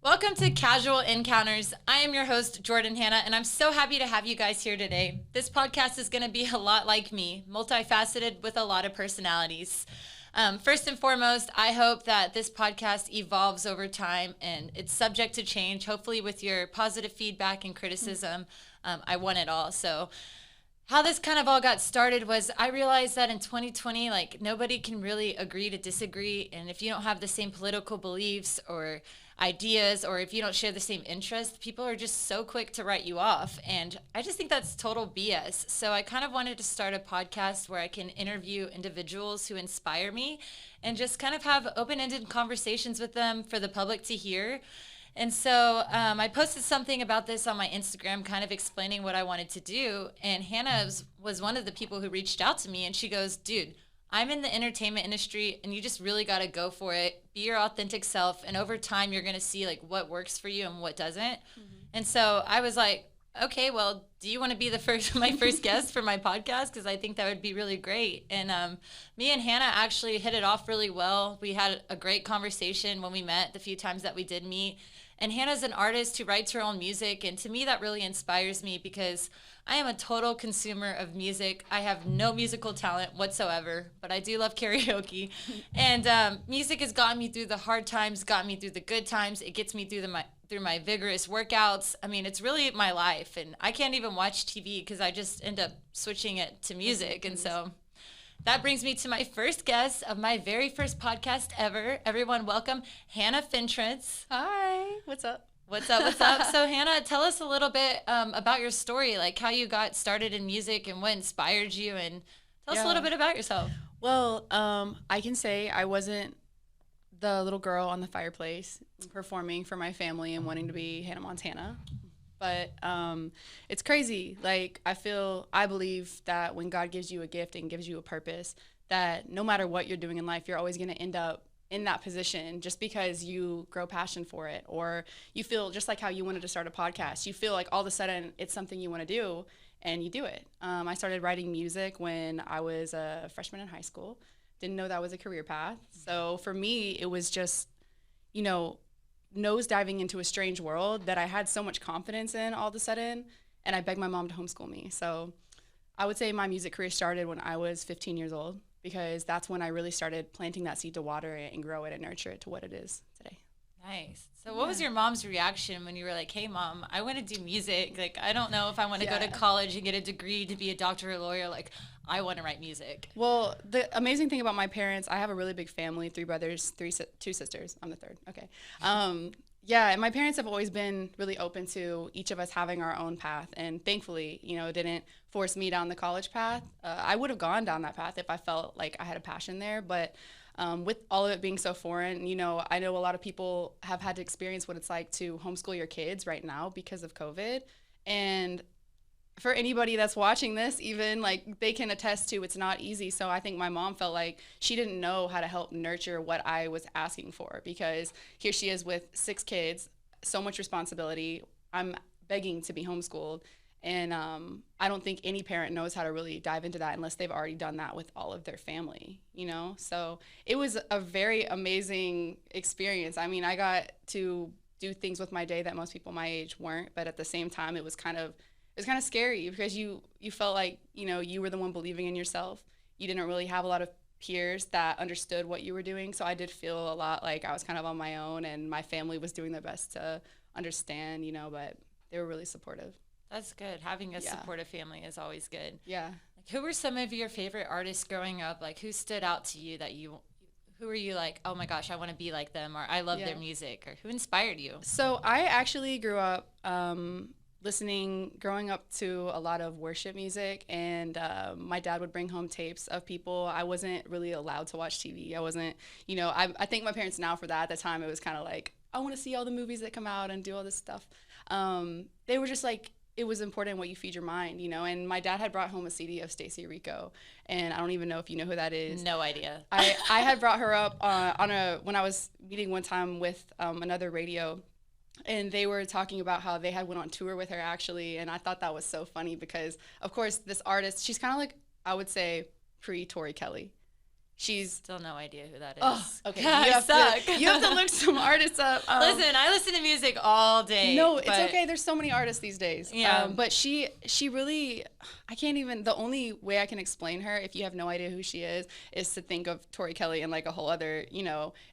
Welcome to Casual Encounters. I am your host, Jordan Hanna, and I'm so happy to have you guys here today. This podcast is going to be a lot like me, multifaceted with a lot of personalities. First and foremost, I hope that this podcast evolves over time and it's subject to change, hopefully with your positive feedback and criticism. I want it all. So how this kind of all got started was I realized that in 2020, nobody can really agree to disagree. And if you don't have the same political beliefs or ideas, or if you don't share the same interests, people are just so quick to write you off. And I just think that's total BS. So I kind of wanted to start a podcast where I can interview individuals who inspire me and just kind of have open-ended conversations with them for the public to hear. And so I posted something about this on my Instagram, kind of explaining what I wanted to do. And Hannah was one of the people who reached out to me, and she goes, dude, I'm in the entertainment industry, and you just really got to go for it. Be your authentic self, and over time, you're going to see what works for you and what doesn't. Mm-hmm. And so I was like, okay, well, do you want to be my first guest for my podcast? Because I think that would be really great. And me and Hannah actually hit it off really well. We had a great conversation when we met the few times that we did meet. And Hannah's an artist who writes her own music, and to me that really inspires me because I am a total consumer of music. I have no musical talent whatsoever, but I do love karaoke. And music has gotten me through the hard times, got me through the good times. It gets me through my vigorous workouts. I mean, it's really my life, and I can't even watch TV because I just end up switching it to music. And so that brings me to my first guest of my very first podcast ever. Everyone, welcome Hannah Fintrance. Hi, what's up? What's up? So Hannah, tell us a little bit about your story, like how you got started in music and what inspired you, and tell us a little bit about yourself. Well, I can say I wasn't the little girl on the fireplace performing for my family and wanting to be Hannah Montana. But it's crazy. I believe that when God gives you a gift and gives you a purpose, that no matter what you're doing in life, you're always going to end up in that position just because you grow passion for it, or you feel just like how you wanted to start a podcast. You feel like all of a sudden it's something you want to do and you do it. I started writing music when I was a freshman in high school. Didn't know that was a career path. So for me, it was just, nose diving into a strange world that I had so much confidence in all of a sudden, and I begged my mom to homeschool me. So I would say my music career started when I was 15 years old, because that's when I really started planting that seed to water it and grow it and nurture it to what it is today. Nice. So what was your mom's reaction when you were like, hey, Mom, I want to do music. I don't know if I want to go to college and get a degree to be a doctor or a lawyer. I want to write music. Well, the amazing thing about my parents, I have a really big family, 3 brothers, 2 sisters. I'm the third. Okay. And my parents have always been really open to each of us having our own path. And thankfully, didn't force me down the college path. I would have gone down that path if I felt like I had a passion there. But with all of it being so foreign, I know a lot of people have had to experience what it's like to homeschool your kids right now because of COVID. And for anybody that's watching this, even they can attest to it's not easy. So I think my mom felt like she didn't know how to help nurture what I was asking for, because here she is with 6 kids, so much responsibility. I'm begging to be homeschooled. And I don't think any parent knows how to really dive into that unless they've already done that with all of their family, So it was a very amazing experience. I mean, I got to do things with my day that most people my age weren't, but at the same time, it was kind of scary because you felt like, you were the one believing in yourself. You didn't really have a lot of peers that understood what you were doing. So I did feel a lot like I was kind of on my own, and my family was doing their best to understand, but they were really supportive. That's good. Having a supportive family is always good. Yeah. Who were some of your favorite artists growing up? Who stood out to you who were you like, oh my gosh, I want to be like them, or I love their music, or who inspired you? So I actually grew up growing up to a lot of worship music, and my dad would bring home tapes of people. I wasn't really allowed to watch TV. I wasn't, I thank my parents now for that. At the time, it was kind of like, I want to see all the movies that come out and do all this stuff. They were just like, it was important what you feed your mind, and my dad had brought home a CD of Stacey Rico, and I don't even know if you know who that is. No idea. I had brought her up when I was meeting one time with another radio, and they were talking about how they had went on tour with her actually, and I thought that was so funny because, of course, this artist, she's kind of like, I would say, pre-Tori Kelly. She's Still no idea who that is. Oh, okay. God, You have to look some artists up. Listen, I listen to music all day. No, it's okay. There's so many artists these days. Yeah. But she really, I can't even, the only way I can explain her, if you have no idea who she is to think of Tori Kelly and like a whole other,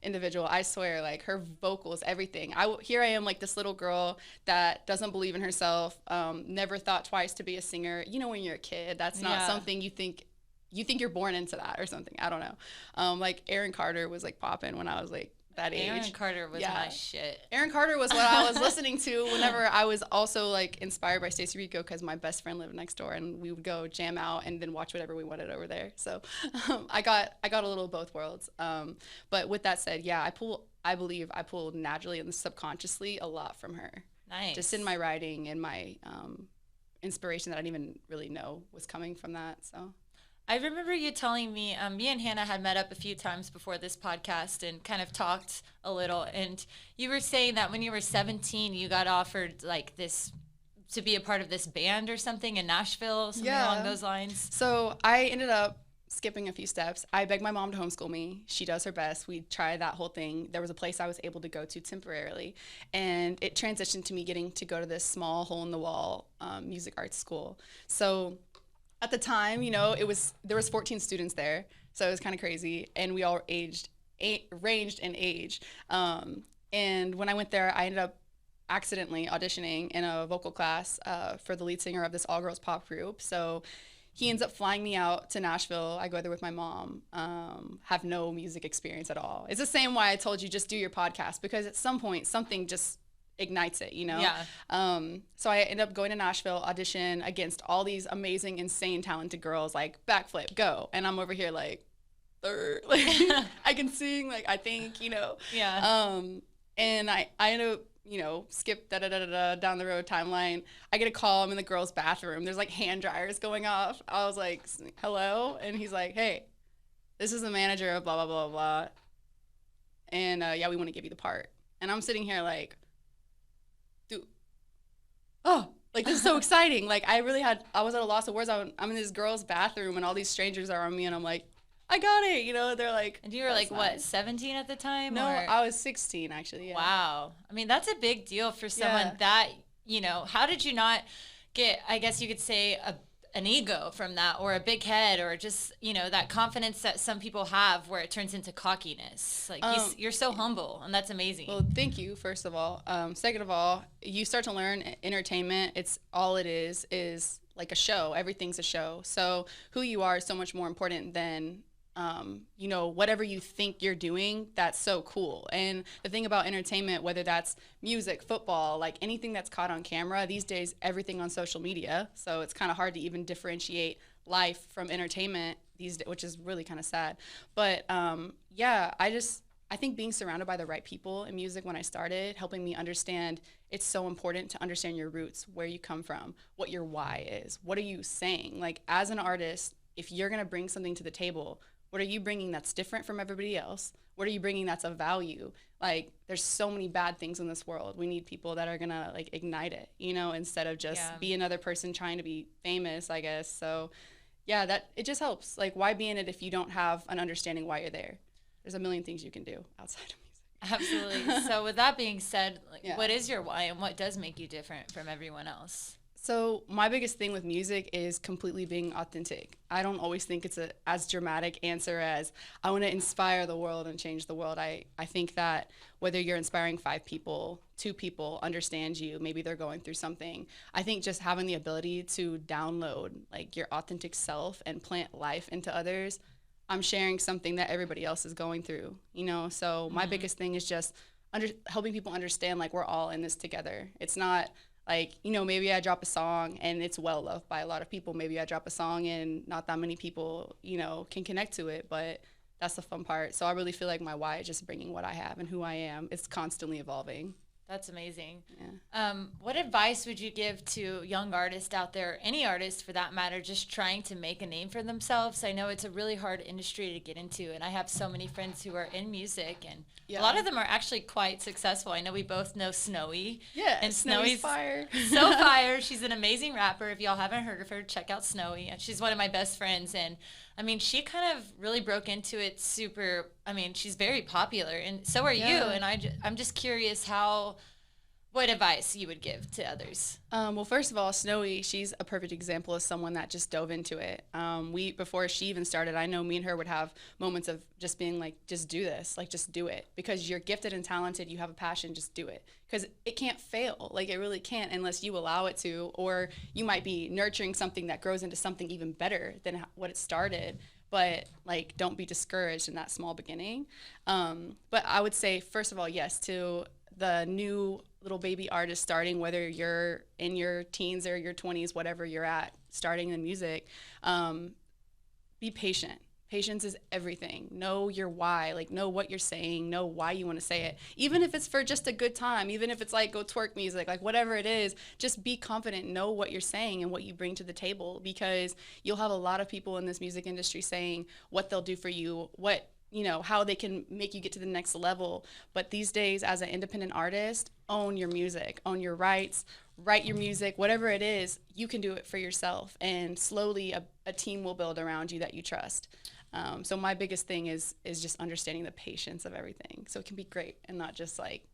individual. I swear, like her vocals, everything. Here I am, like this little girl that doesn't believe in herself, never thought twice to be a singer. When you're a kid, that's not something you think you're born into that or something. I don't know. Like Aaron Carter was like popping when I was like that age. Aaron Carter was my shit. Aaron Carter was what I was listening to whenever I was also like inspired by Stacey Rico, because my best friend lived next door and we would go jam out and then watch whatever we wanted over there. So I got a little of both worlds. But with that said, yeah, I believe I pulled naturally and subconsciously a lot from her. Nice. Just in my writing and my inspiration that I didn't even really know was coming from that. So I remember you telling me, me and Hannah had met up a few times before this podcast and kind of talked a little. And you were saying that when you were 17, you got offered like this to be a part of this band or something in Nashville, something along those lines. So I ended up skipping a few steps. I begged my mom to homeschool me. She does her best. We tried that whole thing. There was a place I was able to go to temporarily, and it transitioned to me getting to go to this small hole-in-the-wall music arts school. So at the time, there was 14 students there, so it was kind of crazy, and we all ranged in age. And when I went there, I ended up accidentally auditioning in a vocal class for the lead singer of this all-girls pop group. So he ends up flying me out to Nashville. I go there with my mom, have no music experience at all. It's the same why I told you just do your podcast, because at some point something just ignites it, Yeah. So I ended up going to Nashville, audition against all these amazing, insane, talented girls, like backflip, go. And I'm over here like, like I can sing, like I think, Yeah. And I ended up, skip down the road timeline. I get a call. I'm in the girls' bathroom. There's like hand dryers going off. I was like, hello? And he's like, hey, this is the manager of blah, blah, blah, blah. And we want to give you the part. And I'm sitting here like, dude, like this is so exciting. Like I was at a loss of words. I'm in this girl's bathroom and all these strangers are on me and I'm like, I got it. They're like. And you were like, what, 17 at the time? No, or? I was 16 actually. Yeah. Wow. I mean, that's a big deal for someone that, how did you not get, I guess you could say, an ego from that, or a big head, or just, that confidence that some people have where it turns into cockiness? Like you're so humble, and that's amazing. Well, thank you, first of all. Second of all, you start to learn entertainment. It is like a show. Everything's a show. So who you are is so much more important than whatever you think you're doing. That's so cool. And the thing about entertainment, whether that's music, football, like anything that's caught on camera, these days, everything on social media. So it's kind of hard to even differentiate life from entertainment these days, which is really kind of sad. But I think being surrounded by the right people in music when I started, helping me understand it's so important to understand your roots, where you come from, what your why is, what are you saying? Like as an artist, if you're going to bring something to the table, what are you bringing that's different from everybody else? What are you bringing that's of value? Like, there's so many bad things in this world. We need people that are going to, like, ignite it, instead of just be another person trying to be famous, I guess. So, yeah, it just helps. Like, why be in it if you don't have an understanding why you're there? There's a million things you can do outside of music. Absolutely. So, with that being said, what is your why, and what does make you different from everyone else? So my biggest thing with music is completely being authentic. I don't always think it's as dramatic answer as I want to inspire the world and change the world. I think that whether you're inspiring 5 people, 2 people understand you, maybe they're going through something. I think just having the ability to download like your authentic self and plant life into others, I'm sharing something that everybody else is going through, So my biggest thing is just helping people understand like we're all in this together. It's not like, maybe I drop a song and it's well loved by a lot of people. Maybe I drop a song and not that many people, can connect to it, but that's the fun part. So I really feel like my why is just bringing what I have and who I am. It's constantly evolving. That's amazing. Yeah. What advice would you give to young artists out there, any artist for that matter, just trying to make a name for themselves? I know it's a really hard industry to get into, and I have so many friends who are in music, and a lot of them are actually quite successful. I know we both know Snowy. Yeah, and Snowy's fire. So fire. She's an amazing rapper. If y'all haven't heard of her, check out Snowy. She's one of my best friends, and I mean, she kind of really broke into it super. I mean, she's very popular, and so are you. And I'm just curious what advice you would give to others. Well, first of all, Snowy, she's a perfect example of someone that just dove into it. Before she even started, I know me and her would have moments of just being like, just do this, like, just do it. Because you're gifted and talented, you have a passion, just do it. Because it can't fail. Like, it really can't unless you allow it to, or you might be nurturing something that grows into something even better than what it started. But, like, don't be discouraged in that small beginning. But I would say, first of all, yes, to the new little baby artist starting, whether you're in your teens or your 20s, whatever you're at, starting in music, be patient. Patience is everything. Know your why, like know what you're saying, know why you want to say it. Even if it's for just a good time, even if it's like go twerk music, like whatever it is, just be confident, know what you're saying and what you bring to the table, because you'll have a lot of people in this music industry saying what they'll do for you, how they can make you get to the next level. But these days, as an independent artist, own your music, own your rights, write your music, whatever it is, you can do it for yourself. And slowly a team will build around you that you trust. So my biggest thing is just understanding the patience of everything. So it can be great and not just like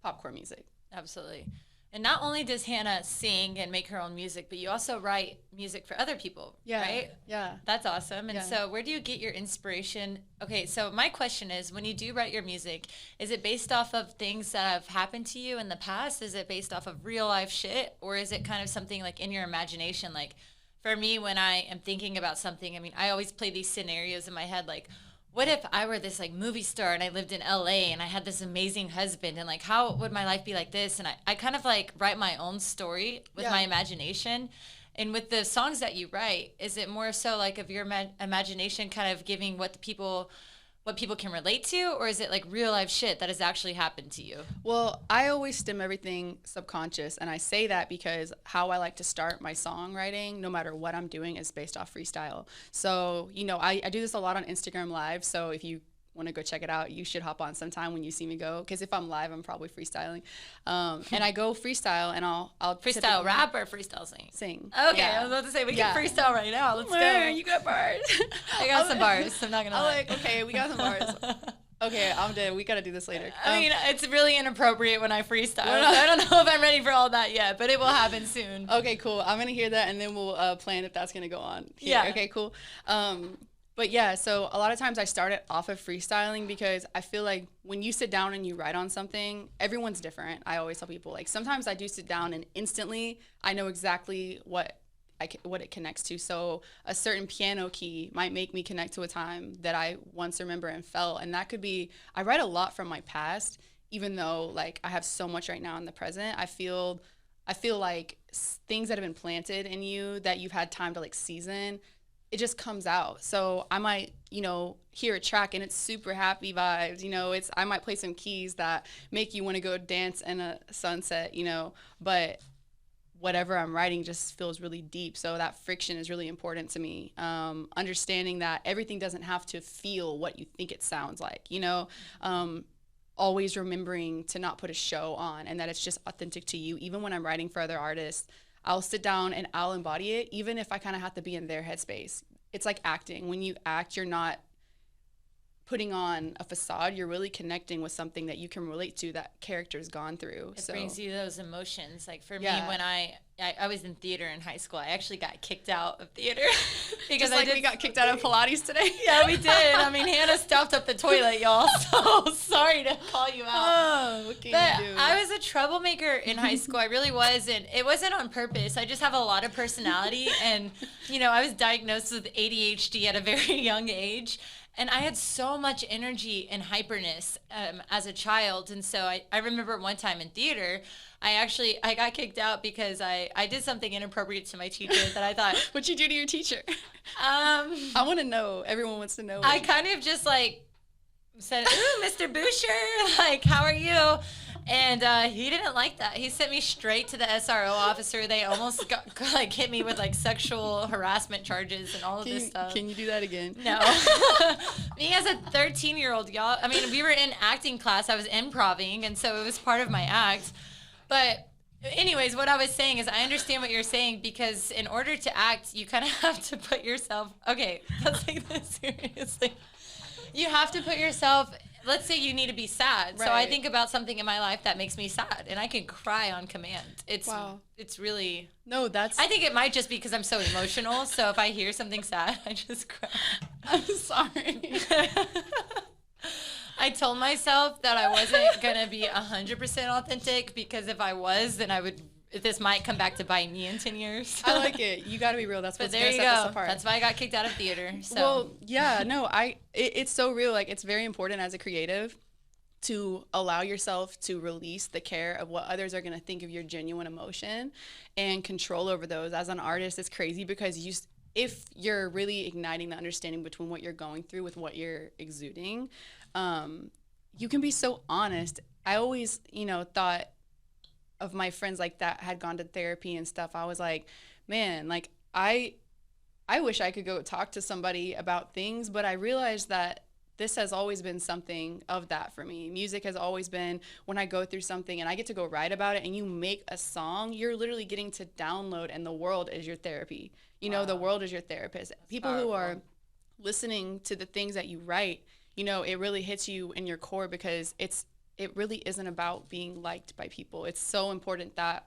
popcorn music. Absolutely. And not only does Hannah sing and make her own music, but you also write music for other people, right? Yeah. That's awesome. And so where do you get your inspiration? Okay, so my question is, when you do write your music, is it based off of things that have happened to you in the past? Is it based off of real life shit? Or is it kind of something like in your imagination? Like for me, when I am thinking about something, I mean, I always play these scenarios in my head, like, what if I were this like movie star and I lived in LA and I had this amazing husband, and like how would my life be like this? And I kind of like write my own story with my imagination. And with the songs that you write, is it more so like of your imagination kind of giving what people can relate to, or is it like real life shit that has actually happened to you? Well, I always stem everything subconscious, and I say that because how I like to start my songwriting, no matter what I'm doing, is based off freestyle. So, I do this a lot on Instagram Live, so if you want to go check it out, you should hop on sometime when you see me go, because if I'm live, I'm probably freestyling. And I go freestyle, and I'll freestyle rap or freestyle sing? Okay, yeah. I was about to say we can freestyle right now. Let's go. You got bars. I got some bars. I'm not gonna lie. Okay, we got some bars. Okay, I'm dead. We gotta do this later. I mean, it's really inappropriate when I freestyle. I don't know if I'm ready for all that yet, but it will happen soon. Okay, cool. I'm gonna hear that, and then we'll plan if that's gonna go on here. Yeah. Okay, cool. But yeah, so a lot of times I start it off of freestyling, because I feel like when you sit down and you write on something, everyone's different. I always tell people, like, sometimes I do sit down and instantly I know exactly what it connects to. So a certain piano key might make me connect to a time that I once remember and felt. And that could be, I write a lot from my past, even though like I have so much right now in the present. I feel like things that have been planted in you that you've had time to like season, it just comes out. So I might, hear a track and it's super happy vibes, I might play some keys that make you want to go dance in a sunset, but whatever I'm writing just feels really deep. So that friction is really important to me. Understanding that everything doesn't have to feel what you think it sounds like, always remembering to not put a show on, and that it's just authentic to you. Even when I'm writing for other artists, I'll sit down and I'll embody it, even if I kind of have to be in their headspace. It's like acting. When you act, you're not putting on a facade. You're really connecting with something that you can relate to, that character's gone through. It brings you those emotions. Like for me, Yeah. when I was in theater in high school, I actually got kicked out of theater because Just like we got kicked out of Pilates today. Yeah, we did. I mean, Hannah stuffed up the toilet, y'all. So sorry to call you out. Oh, what can you do? I was a troublemaker in high school. I really was, and it wasn't on purpose. I just have a lot of personality, and I was diagnosed with ADHD at a very young age. And I had so much energy and hyperness as a child. And so I remember one time in theater, I got kicked out because I did something inappropriate to my teacher that I thought. What'd you do to your teacher? I want to know. Everyone wants to know. I kind of just like said, "Ooh, Mr. Boucher, like, how are you?" And he didn't like that. He sent me straight to the SRO officer. They almost hit me with like sexual harassment charges and all of this stuff. Can you do that again? No. Me as a 13-year-old, y'all. I mean, we were in acting class. I was improving, and so it was part of my act. But Anyways, what I was saying is I understand what you're saying, because in order to act, you kind of have to put yourself, okay, let's take this seriously. You have to put yourself, let's say you need to be sad. So I Right. think about something in my life that makes me sad, and I can cry on command. Wow. It's really, No, that's. I think it might just be because I'm so emotional. So if I hear something sad, I just cry. I'm sorry. I told myself that I wasn't going to be 100% authentic, because if I was, then this might come back to bite me in 10 years. I like it. You got to be real. That's But what's there going to you set go. us apart. That's why I got kicked out of theater. So. Well, yeah, no, it's so real. Like, it's very important as a creative to allow yourself to release the care of what others are going to think of your genuine emotion and control over those. As an artist, it's crazy because if you're really igniting the understanding between what you're going through with what you're exuding, you can be so honest. I always, thought of my friends like that had gone to therapy and stuff. I was like, man, like I wish I could go talk to somebody about things, but I realized that this has always been something of that for me. Music has always been, when I go through something and I get to go write about it and you make a song, you're literally getting to download, and the world is your therapy. Wow. The world is your therapist. That's People powerful. who are listening to the things that you write, it really hits you in your core, because it really isn't about being liked by people. It's so important that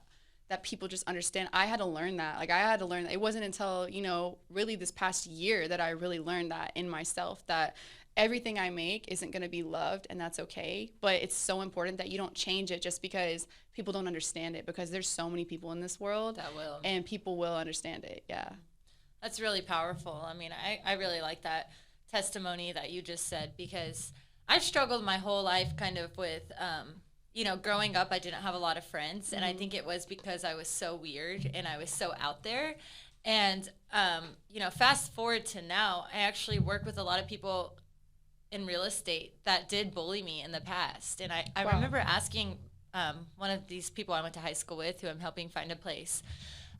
people just understand. I had to learn that. Like, I had to learn that. It wasn't until, really this past year that I really learned that in myself, that everything I make isn't going to be loved, and that's okay. But it's so important that you don't change it just because people don't understand it, because there's so many people in this world That will. and people will understand it. Yeah. That's really powerful. I mean, I really like that testimony that you just said, because I've struggled my whole life kind of with, growing up, I didn't have a lot of friends. And I think it was because I was so weird and I was so out there. And, fast forward to now, I actually work with a lot of people in real estate that did bully me in the past. And I Wow. remember asking one of these people I went to high school with, who I'm helping find a place,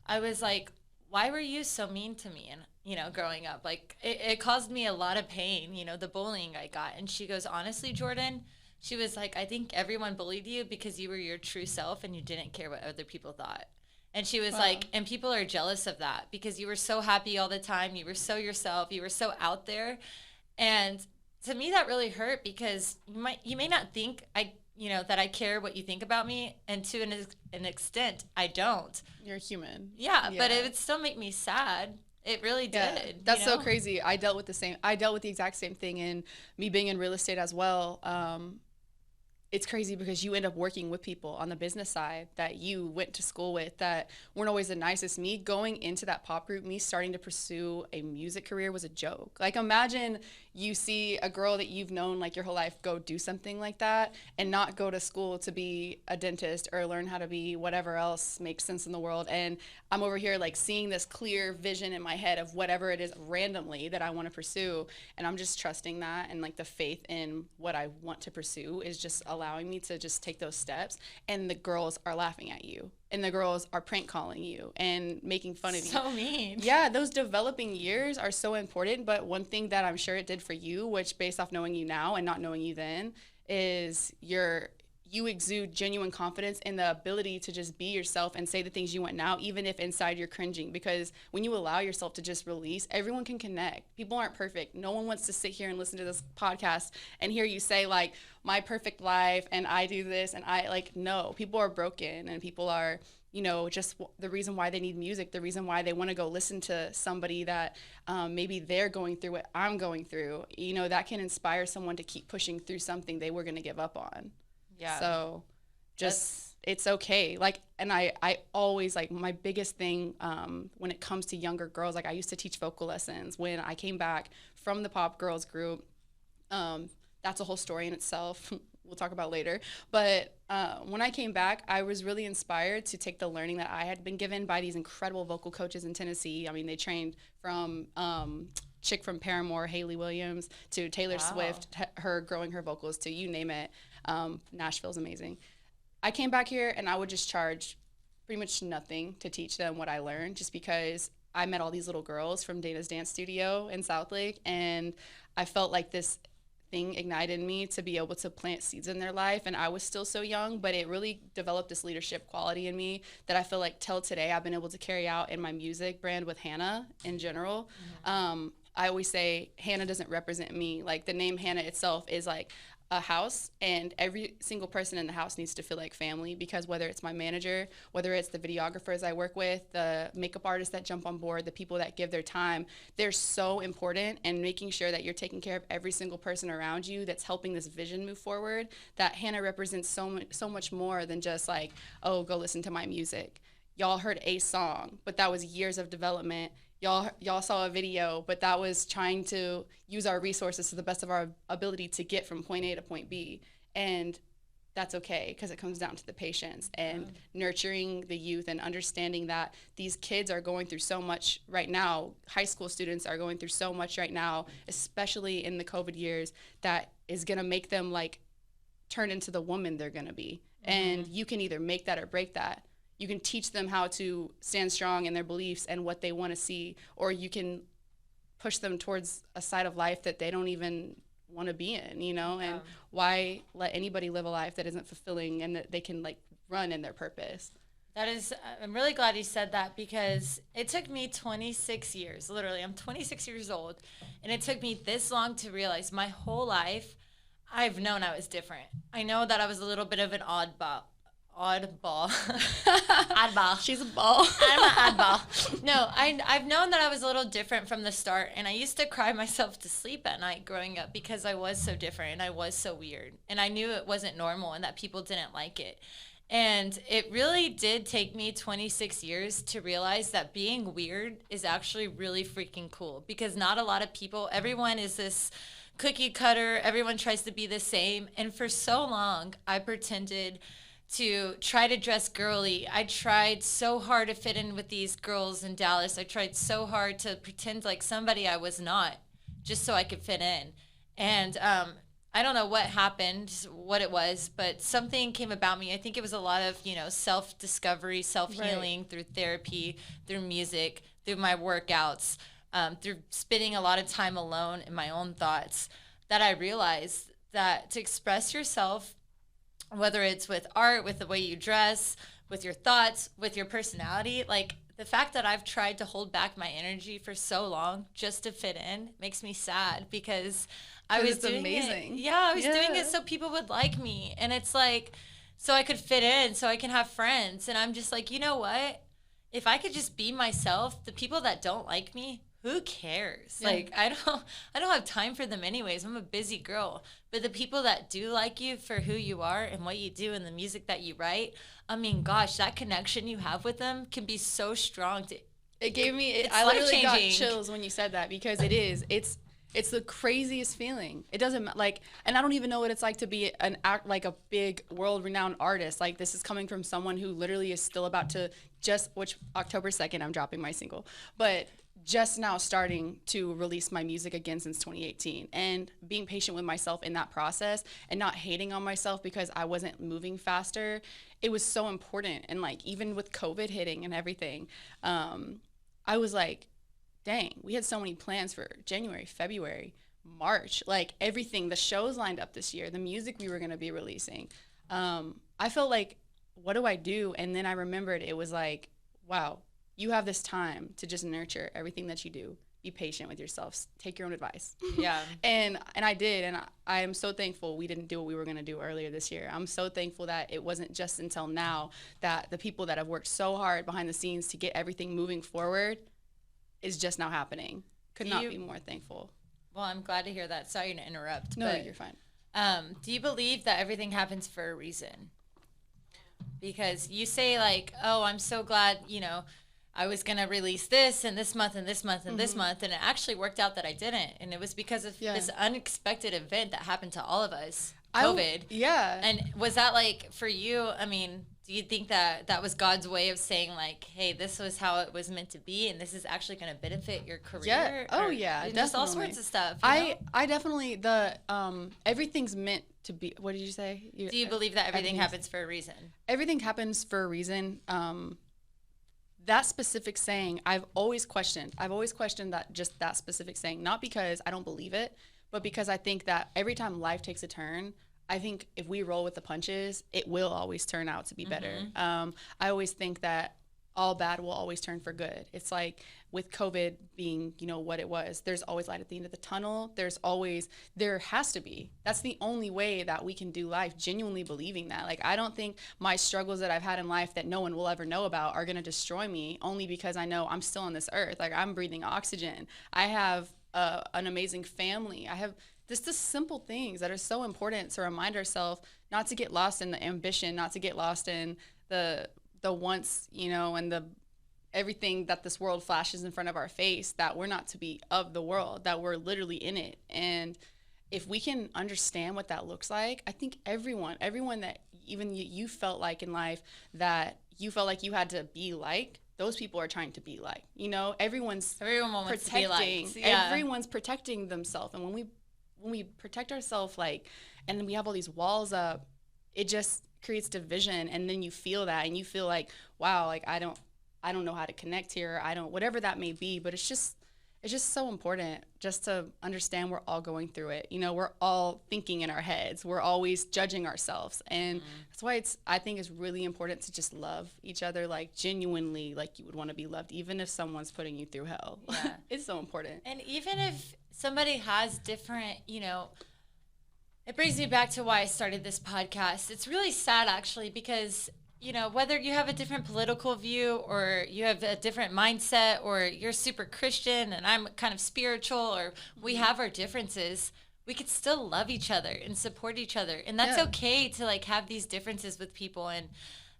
I was like, why were you so mean to me? And, growing up, like, it caused me a lot of pain, the bullying I got. And she goes, honestly, Jordan, she was like, I think everyone bullied you because you were your true self and you didn't care what other people thought. And she was Wow. like, and people are jealous of that because you were so happy all the time. You were so yourself. You were so out there. And to me, that really hurt, because you may not think that I care what you think about me. And to an extent, I don't. You're human. Yeah, but it would still make me sad. It really did. That's so crazy. I dealt with the exact same thing in me being in real estate as well. It's crazy because you end up working with people on the business side that you went to school with that weren't always the nicest. Me going into that pop group, me starting to pursue a music career was a joke. Like, imagine you see a girl that you've known like your whole life go do something like that and not go to school to be a dentist or learn how to be whatever else makes sense in the world. And I'm over here like seeing this clear vision in my head of whatever it is randomly that I want to pursue. And I'm just trusting that, and like the faith in what I want to pursue is just allowing me to just take those steps. And the girls are laughing at you, and the girls are prank calling you and making fun of you. So mean. Yeah, those developing years are so important. But one thing that I'm sure it did for you, which based off knowing you now and not knowing you then, is you exude genuine confidence in the ability to just be yourself and say the things you want now, even if inside you're cringing. Because when you allow yourself to just release, everyone can connect. People aren't perfect. No one wants to sit here and listen to this podcast and hear you say like, my perfect life and I do this and I like, no, people are broken, and people are, just the reason why they need music, the reason why they want to go listen to somebody that maybe they're going through what I'm going through, that can inspire someone to keep pushing through something they were going to give up on. Yeah. So it's okay. Like, and I always, like, my biggest thing when it comes to younger girls, like, I used to teach vocal lessons when I came back from the pop girls group. That's a whole story in itself. We'll talk about later. But when I came back, I was really inspired to take the learning that I had been given by these incredible vocal coaches in Tennessee. I mean, they trained from chick from Paramore, Haley Williams, to Taylor Swift, her growing her vocals, to you name it. Nashville's amazing. I came back here and I would just charge pretty much nothing to teach them what I learned, just because I met all these little girls from Dana's Dance Studio in Southlake, and I felt like this thing ignited in me to be able to plant seeds in their life. And I was still so young, but it really developed this leadership quality in me that I feel like till today I've been able to carry out in my music brand with Hanna in general. I always say Hanna doesn't represent me. Like, the name Hanna itself is like a house, and every single person in the house needs to feel like family, because whether it's my manager, whether it's the videographers I work with, the makeup artists that jump on board, the people that give their time, they're so important, and making sure that you're taking care of every single person around you that's helping this vision move forward. That Hanna represents so much more than just like, oh, go listen to my music. Y'all heard a song, but that was years of development. Y'all saw a video, but that was trying to use our resources to the best of our ability to get from point A to point B. And that's okay, because it comes down to the patience and nurturing the youth and understanding that these kids are going through so much right now. High school students are going through so much right now, especially in the COVID years, that is going to make them like turn into the woman they're going to be. And you can either make that or break that. You can teach them how to stand strong in their beliefs and what they want to see, or you can push them towards a side of life that they don't even want to be in, you know? And why let anybody live a life that isn't fulfilling and that they can like run in their purpose? That is, I'm really glad you said that, because it took me 26 years, literally, I'm 26 years old, and it took me this long to realize my whole life I've known I was different. I know that I was a little bit of an oddball. Oddball. She's a ball. I'm an oddball. No, I've known that I was a little different from the start, and I used to cry myself to sleep at night growing up because I was so different and I was so weird, and I knew it wasn't normal and that people didn't like it. And it really did take me 26 years to realize that being weird is actually really freaking cool, because not a lot of people, everyone is this cookie cutter, everyone tries to be the same, and for so long I pretended to try to dress girly. I tried so hard to fit in with these girls in Dallas. I tried so hard to pretend like somebody I was not, just so I could fit in. And I don't know what happened, what it was, but something came about me. I think it was a lot of, self-discovery, self-healing through therapy, through music, through my workouts, through spending a lot of time alone in my own thoughts, that I realized that to express yourself, whether it's with art, with the way you dress, with your thoughts, with your personality, like the fact that I've tried to hold back my energy for so long just to fit in makes me sad, because I was doing amazing. it. Yeah, I was doing it so people would like me. And it's like, so I could fit in, so I can have friends. And I'm just like, you know what? If I could just be myself, the people that don't like me, who cares? Yeah. Like, I don't have time for them anyways. I'm a busy girl. But the people that do like you for who you are and what you do and the music that you write, I mean, gosh, that connection you have with them can be so strong. It gave me, I literally got chills when you said that, because it's the craziest feeling. It doesn't like, and I don't even know what it's like to be like a big world-renowned artist. Like, this is coming from someone who literally is still about to which October 2nd, I'm dropping my single, but just now starting to release my music again since 2018, and being patient with myself in that process and not hating on myself because I wasn't moving faster. It was so important. And like, even with COVID hitting and everything, I was like, dang, we had so many plans for January, February, March, like everything, the shows lined up this year, the music we were going to be releasing. I felt like, what do I do? And then I remembered it was like, wow, you have this time to just nurture everything that you do. Be patient with yourself. Take your own advice. Yeah. and I did. And I am so thankful we didn't do what we were going to do earlier this year. I'm so thankful that it wasn't just until now that the people that have worked so hard behind the scenes to get everything moving forward is just now happening. Could not be more thankful. Well, I'm glad to hear that. Sorry to interrupt. No, you're fine. Do you believe that everything happens for a reason? Because you say like, oh, I'm so glad, I was going to release this and this month and this month and this month. And it actually worked out that I didn't. And it was because of this unexpected event that happened to all of us, COVID. And was that like for you? I mean, do you think that that was God's way of saying like, hey, this was how it was meant to be, and this is actually going to benefit your career? Yeah. Oh, yeah. Just all sorts of stuff. I definitely, everything's meant to be. What did you say? Do you believe that everything happens for a reason? Everything happens for a reason. That specific saying, I've always questioned that specific saying, not because I don't believe it, but because I think that every time life takes a turn, I think if we roll with the punches, it will always turn out to be better. I always think that all bad will always turn for good. It's like with COVID being, what it was, there's always light at the end of the tunnel. There has to be. That's the only way that we can do life, genuinely believing that. Like, I don't think my struggles that I've had in life that no one will ever know about are going to destroy me only because I know I'm still on this earth. Like, I'm breathing oxygen. I have an amazing family. I have just the simple things that are so important to remind ourselves not to get lost in the ambition, not to get lost in the wants, and the everything that this world flashes in front of our face, that we're not to be of the world, that we're literally in it. And if we can understand what that looks like, I think everyone that even you felt like in life that you felt like you had to be like, those people are trying to be like, everyone wants protecting, to be liked. Yeah. Everyone's protecting themselves. And when we protect ourselves, like, and then we have all these walls up, it just creates division. And then you feel that, and you feel like, wow, like I don't know how to connect here. Whatever that may be, but it's just so important just to understand we're all going through it. We're all thinking in our heads. We're always judging ourselves. And that's why I think it's really important to just love each other, like genuinely, like you would want to be loved, even if someone's putting you through hell. Yeah. It's so important. And even if somebody has different, it brings me back to why I started this podcast. It's really sad, actually, because whether you have a different political view or you have a different mindset or you're super Christian and I'm kind of spiritual, or we have our differences, we could still love each other and support each other. And that's okay to like have these differences with people. And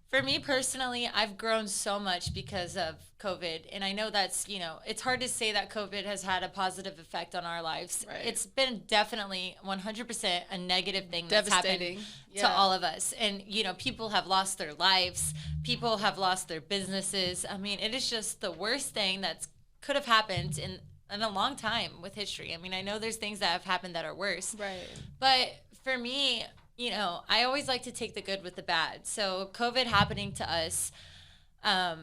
for me personally, I've grown so much because of COVID. And I know that's, it's hard to say that COVID has had a positive effect on our lives. Right. It's been definitely 100% a negative thing that's happened to all of us. And, people have lost their lives. People have lost their businesses. I mean, it is just the worst thing that could have happened in a long time with history. I mean, I know there's things that have happened that are worse. Right. But for me, I always like to take the good with the bad. So COVID happening to us,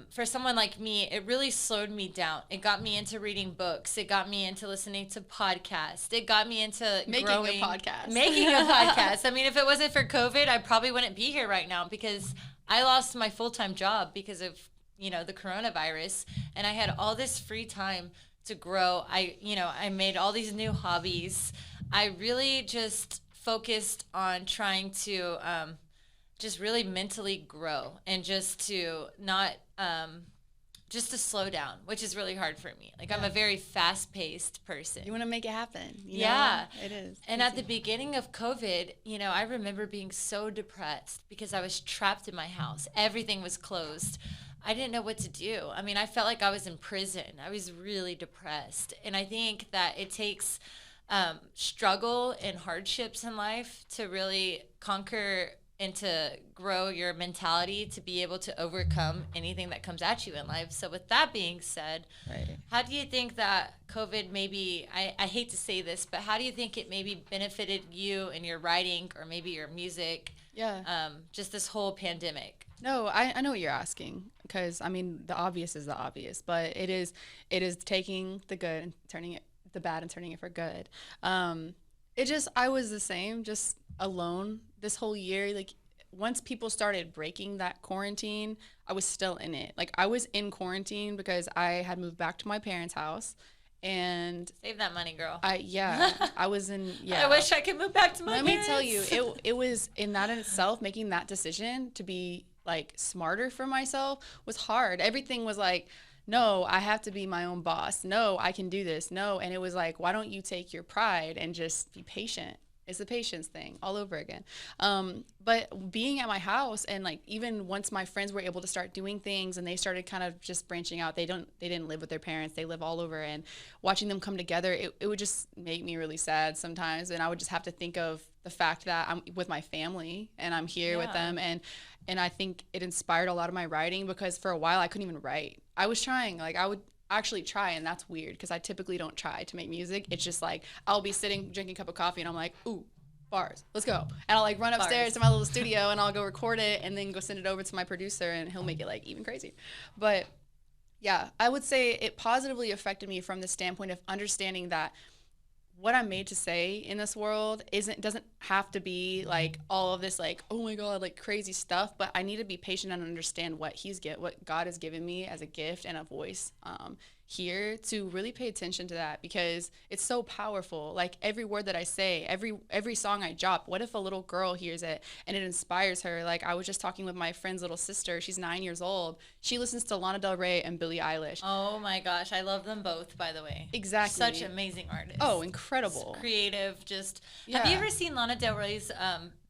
for someone like me, it really slowed me down. It got me into reading books. It got me into listening to podcasts. It got me into making a podcast. I mean, if it wasn't for COVID, I probably wouldn't be here right now, because I lost my full-time job because of, the coronavirus. And I had all this free time to grow. I made all these new hobbies. I really just focused on trying to just really mentally grow and just to not just to slow down, which is really hard for me. Like, I'm a very fast-paced person. You want to make it happen. It is. And at the beginning of COVID, I remember being so depressed because I was trapped in my house. Everything was closed. I didn't know what to do. I mean, I felt like I was in prison. I was really depressed. And I think that it takes struggle and hardships in life to really conquer and to grow your mentality to be able to overcome anything that comes at you in life. So with that being said, how do you think that COVID maybe, I hate to say this, but how do you think it maybe benefited you in your writing or maybe your music? Just this whole pandemic. No, I know what you're asking, because I mean, the obvious is the obvious, but it is taking the good and turning it, the bad and turning it for good. I was the same, just alone this whole year. Like, once people started breaking that quarantine, I was still in it. Like, I was in quarantine because I had moved back to my parents' house, and save that money, girl. I was in. Yeah, I wish I could move back to my parents. Let me tell you, it was in itself, making that decision to be like smarter for myself was hard. Everything was like, no, I have to be my own boss. No, I can do this. No. And it was like, why don't you take your pride and just be patient? It's the patience thing all over again. But being at my house, and like, even once my friends were able to start doing things and they started kind of just branching out, they didn't live with their parents. They live all over, and watching them come together, it would just make me really sad sometimes. And I would just have to think of the fact that I'm with my family and I'm here with them. And I think it inspired a lot of my writing, because for a while I couldn't even write. I was trying, like I would actually try, and that's weird because I typically don't try to make music. It's just like I'll be sitting drinking a cup of coffee and I'm like, ooh, bars, let's go. And I'll like run upstairs to my little studio and I'll go record it and then go send it over to my producer, and he'll make it like even crazy. But yeah, I would say it positively affected me from the standpoint of understanding that what I'm made to say in this world doesn't have to be like all of this like, oh my God, like crazy stuff, but I need to be patient and understand what what God has given me as a gift and a voice here, to really pay attention to that, because it's so powerful. Like every word that I say, every song I drop, what if a little girl hears it and it inspires her? Like I was just talking with my friend's little sister, she's 9 years old. She listens to Lana Del Rey and Billie Eilish. Oh my gosh, I love them both, by the way. Exactly. Such amazing artists. Oh, incredible. Just creative, just Yeah. Have you ever seen Lana Del Rey's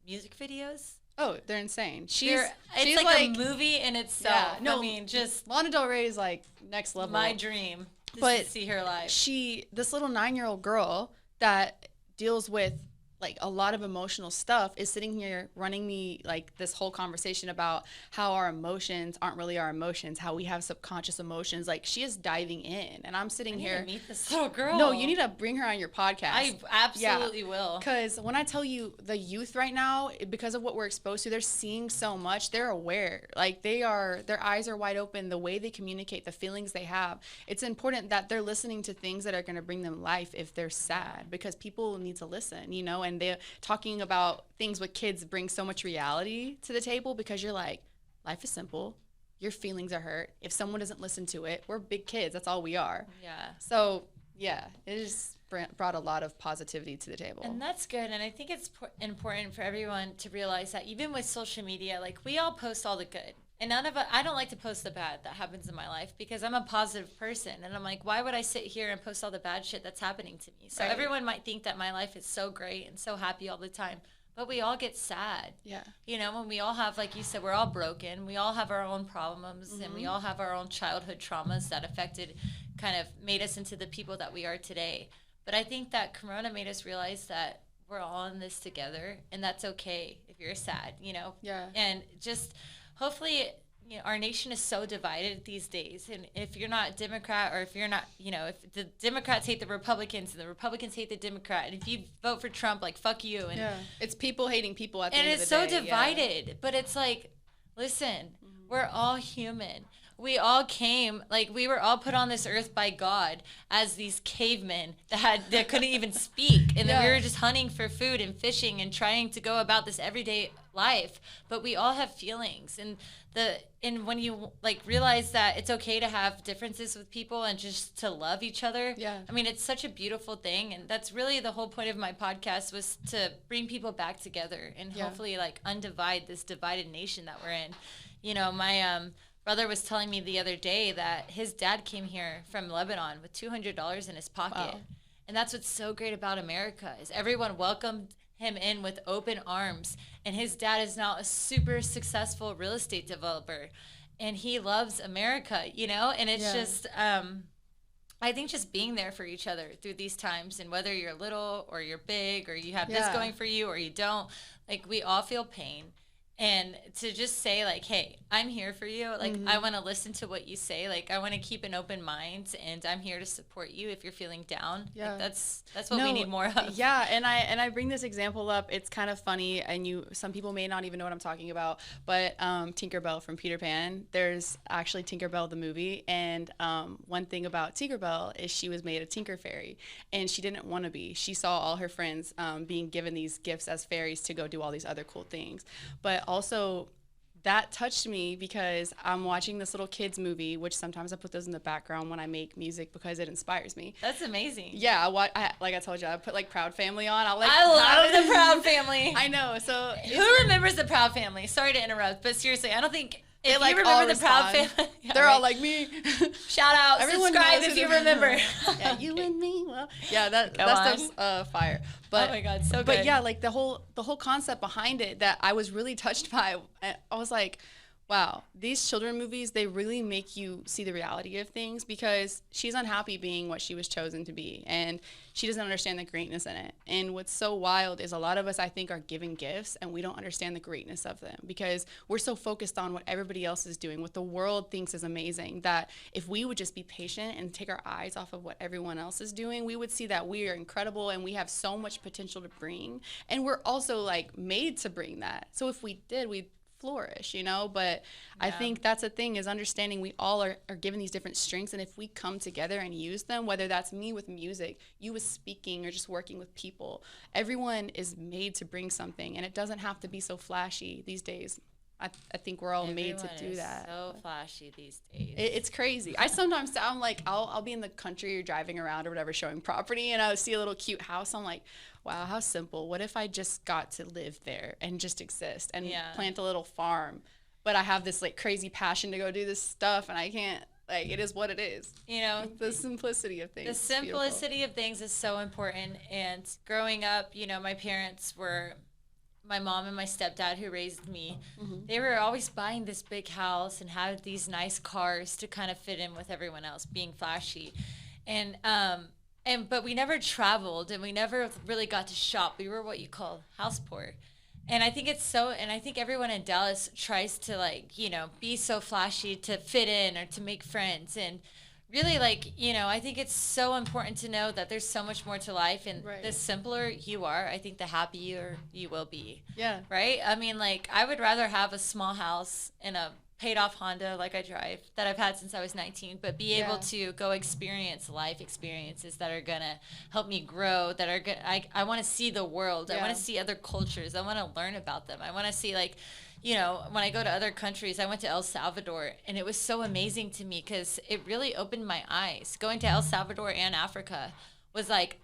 music videos? Oh, they're insane. It's like a movie in itself. Yeah, no, I mean, just Lana Del Rey is like next level. my dream is But to see her live. This little 9-year-old girl that deals with like a lot of emotional stuff, is sitting here running me like this whole conversation about how our emotions aren't really our emotions, how we have subconscious emotions. Like she is diving in, and I'm sitting here. To meet this little girl. No, you need to bring her on your podcast. I absolutely will. Because when I tell you, the youth right now, because of what we're exposed to, they're seeing so much. They're aware. Like their eyes are wide open. The way they communicate, the feelings they have. It's important that they're listening to things that are going to bring them life if they're sad, because people need to listen, you know. And they're talking about things with kids bring so much reality to the table, because you're like, life is simple. Your feelings are hurt. If someone doesn't listen to it, we're big kids. That's all we are. Yeah. So yeah, it just brought a lot of positivity to the table. And that's good. And I think it's important for everyone to realize that even with social media, like we all post all the good. And I don't like to post the bad that happens in my life, because I'm a positive person. And I'm like, why would I sit here and post all the bad shit that's happening to me? So everyone might think that my life is so great and so happy all the time. But we all get sad. Yeah. You know, when we all have, like you said, we're all broken. We all have our own problems, and we all have our own childhood traumas that kind of made us into the people that we are today. But I think that Corona made us realize that we're all in this together, and that's okay if you're sad, you know? Yeah. And just hopefully, you know, our nation is so divided these days. And if you're not Democrat, or if you're not, you know, if the Democrats hate the Republicans and the Republicans hate the Democrat, and if you vote for Trump, like, fuck you. And yeah. It's people hating people at the end of the day. And it's so divided. Yeah. But it's like, listen, we're all human. We all came, like, we were all put on this earth by God as these cavemen that couldn't even speak. And then we were just hunting for food and fishing and trying to go about this everyday life. But we all have feelings. And when you, like, realize that it's okay to have differences with people and just to love each other. Yeah. I mean, it's such a beautiful thing. And that's really the whole point of my podcast, was to bring people back together and hopefully, like, undivide this divided nation that we're in. You know, my brother was telling me the other day that his dad came here from Lebanon with $200 in his pocket. Wow. And that's what's so great about America, is everyone welcomed him in with open arms. And his dad is now a super successful real estate developer. And he loves America, you know? And it's just, I think just being there for each other through these times, and whether you're little or you're big, or you have this going for you or you don't, like, we all feel pain. And to just say, like, hey, I'm here for you. Like, I want to listen to what you say. Like, I want to keep an open mind, and I'm here to support you if you're feeling down. Yeah. Like, that's what we need more of. Yeah, and I bring this example up. It's kind of funny, and some people may not even know what I'm talking about, but Tinkerbell from Peter Pan, there's actually Tinkerbell the movie, and one thing about Tinkerbell is she was made a Tinker Fairy, and she didn't want to be. She saw all her friends being given these gifts as fairies to go do all these other cool things. But also, that touched me because I'm watching this little kids movie, which sometimes I put those in the background when I make music because it inspires me. That's amazing. Yeah, like I told you, I put like Proud Family on. I love the Proud Family. I know. So who remembers the Proud Family? Sorry to interrupt, but seriously, I don't think. If like, you remember the Proud Family, they're all like me. Shout out, everyone subscribe if you remember. Yeah, you and me. Well, yeah, that stuff's fire. But, oh my God, so good. But yeah, like the whole concept behind it that I was really touched by. I was like, wow, these children movies, they really make you see the reality of things, because she's unhappy being what she was chosen to be, and she doesn't understand the greatness in it. And what's so wild is a lot of us, I think, are given gifts and we don't understand the greatness of them, because we're so focused on what everybody else is doing, what the world thinks is amazing, that if we would just be patient and take our eyes off of what everyone else is doing, we would see that we are incredible and we have so much potential to bring. And we're also like made to bring that. So if we did, we'd flourish, you know? But I think that's the thing, is understanding we all are given these different strengths. And if we come together and use them, whether that's me with music, you with speaking, or just working with people, everyone is made to bring something. And it doesn't have to be so flashy these days. I think we're all made to do that. So flashy these days. It's crazy. I sometimes, I'm like, I'll be in the country or driving around or whatever, showing property, and I'll see a little cute house. I'm like, wow, how simple. What if I just got to live there and just exist and plant a little farm? But I have this like crazy passion to go do this stuff, and I can't. Like, it is what it is. You know, the simplicity of things. The simplicity of things is so important. And growing up, you know, my parents were, my mom and my stepdad who raised me, they were always buying this big house and had these nice cars to kind of fit in with everyone else, being flashy. But we never traveled, and we never really got to shop. We were what you call house poor. And I think I think everyone in Dallas tries to, like, you know, be so flashy to fit in or to make friends. And really, like, you know, I think it's so important to know that there's so much more to life, and the simpler you are, I think the happier you will be. Yeah. Right? I mean, like, I would rather have a small house in a paid-off Honda, like I drive, that I've had since I was 19, but be able to go experience life experiences that are going to help me grow, that are I want to see the world. I want to see other cultures. I want to learn about them. I want to see, like, you know, when I go to other countries, I went to El Salvador, and it was so amazing to me because it really opened my eyes. Going to El Salvador and Africa was like,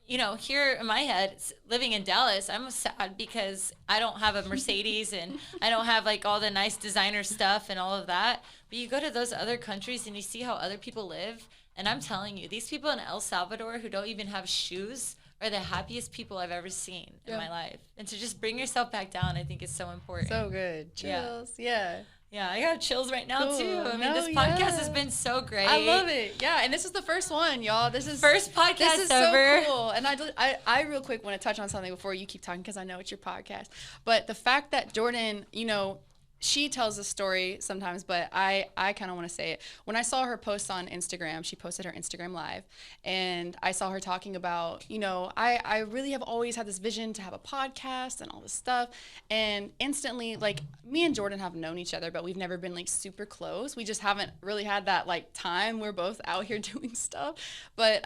you know, here in my head, living in Dallas, I'm sad because I don't have a Mercedes and I don't have, like, all the nice designer stuff and all of that. But you go to those other countries and you see how other people live. And I'm telling you, these people in El Salvador who don't even have shoes are the happiest people I've ever seen in my life. And to just bring yourself back down, I think is so important. So good. Chills. Yeah. Yeah, I got chills right now, too. I mean, this podcast has been so great. I love it. Yeah, and this is the first one, y'all. This is first podcast This is ever. So cool. And I real quick want to touch on something before you keep talking, because I know it's your podcast. But the fact that Jordan, you know, she tells the story sometimes, but I kind of want to say it. When I saw her post on Instagram, she posted her Instagram live, and I saw her talking about, you know, I really have always had this vision to have a podcast and all this stuff. And instantly, like, me and Jordan have known each other, but we've never been, like, super close. We just haven't really had that, like, time. We're both out here doing stuff. But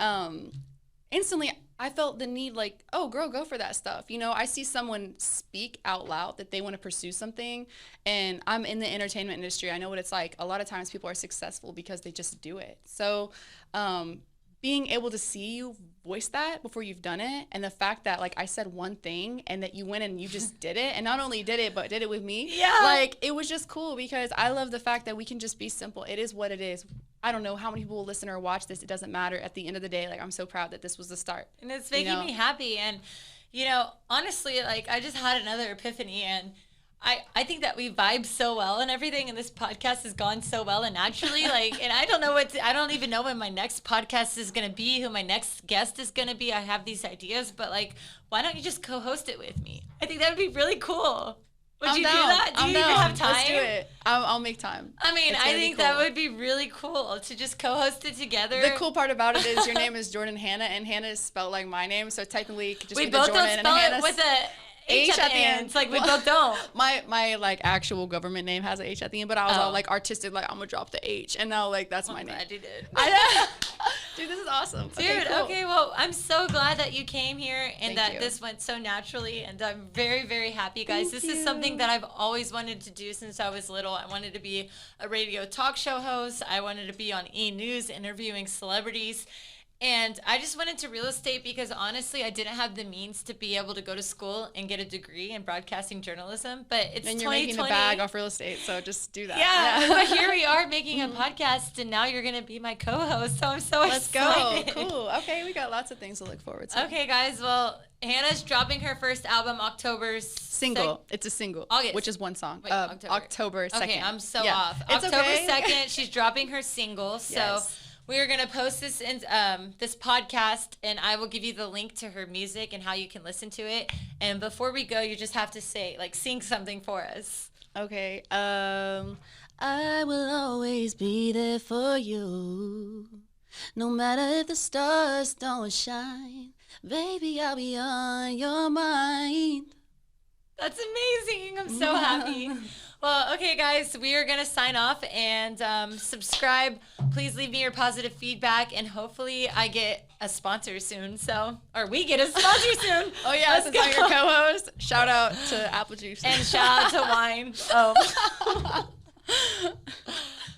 instantly, I felt the need, like, oh, girl, go for that stuff. You know, I see someone speak out loud that they want to pursue something, and I'm in the entertainment industry. I know what it's like. A lot of times people are successful because they just do it. So being able to see you voice that before you've done it, and the fact that, like, I said one thing and that you went and you just did it, and not only did it, but did it with me. Yeah. Like, it was just cool, because I love the fact that we can just be simple. It is what it is. I don't know how many people will listen or watch this. It doesn't matter. At the end of the day, like, I'm so proud that this was the start. And it's making me happy. And, you know, honestly, like, I just had another epiphany, and I think that we vibe so well and everything, and this podcast has gone so well and naturally, like, and I don't even know when my next podcast is going to be, who my next guest is going to be. I have these ideas, but, like, why don't you just co-host it with me? I think that would be really cool. Would you do that? Do you even have time? Let's do it. I'll make time. I mean, I think that would be really cool to just co-host it together. The cool part about it is your name is Jordan Hanna, and Hanna is spelled like my name, so technically you could just we be both the Jordan don't spell and it with a H at the end. It's like we both don't. My like actual government name has an H at the end, but I was all like artistic, like I'm gonna drop the H, and now like that's my name. Glad you did. Dude, this is awesome. Dude, okay, well, I'm so glad that you came here and this went so naturally, and I'm very, very happy, guys. This is something that I've always wanted to do since I was little. I wanted to be a radio talk show host. I wanted to be on E! News interviewing celebrities. And I just went into real estate because, honestly, I didn't have the means to be able to go to school and get a degree in broadcasting journalism. But it's 2020. And you're making a bag off real estate, so just do that. Yeah. But here we are making a podcast, and now you're going to be my co-host, so I'm so excited. Let's go. Cool. Okay, we got lots of things to look forward to. Okay, guys. Well, Hannah's dropping her first album October single. It's a single. August. Which is one song. Wait, October 2nd. Okay, I'm so off. It's October 2nd, she's dropping her single. So... Yes. We are going to post this in this podcast, and I will give you the link to her music and how you can listen to it. And before we go, you just have to say, like, sing something for us. Okay. I will always be there for you. No matter if the stars don't shine. Baby, I'll be on your mind. That's amazing. I'm so happy. Well, okay, guys, we are going to sign off and subscribe. Please leave me your positive feedback, and hopefully I get a sponsor soon. Or we get a sponsor soon. Oh, yeah, since I'm your co-host, shout out to apple juice. And shout out to wine. Oh.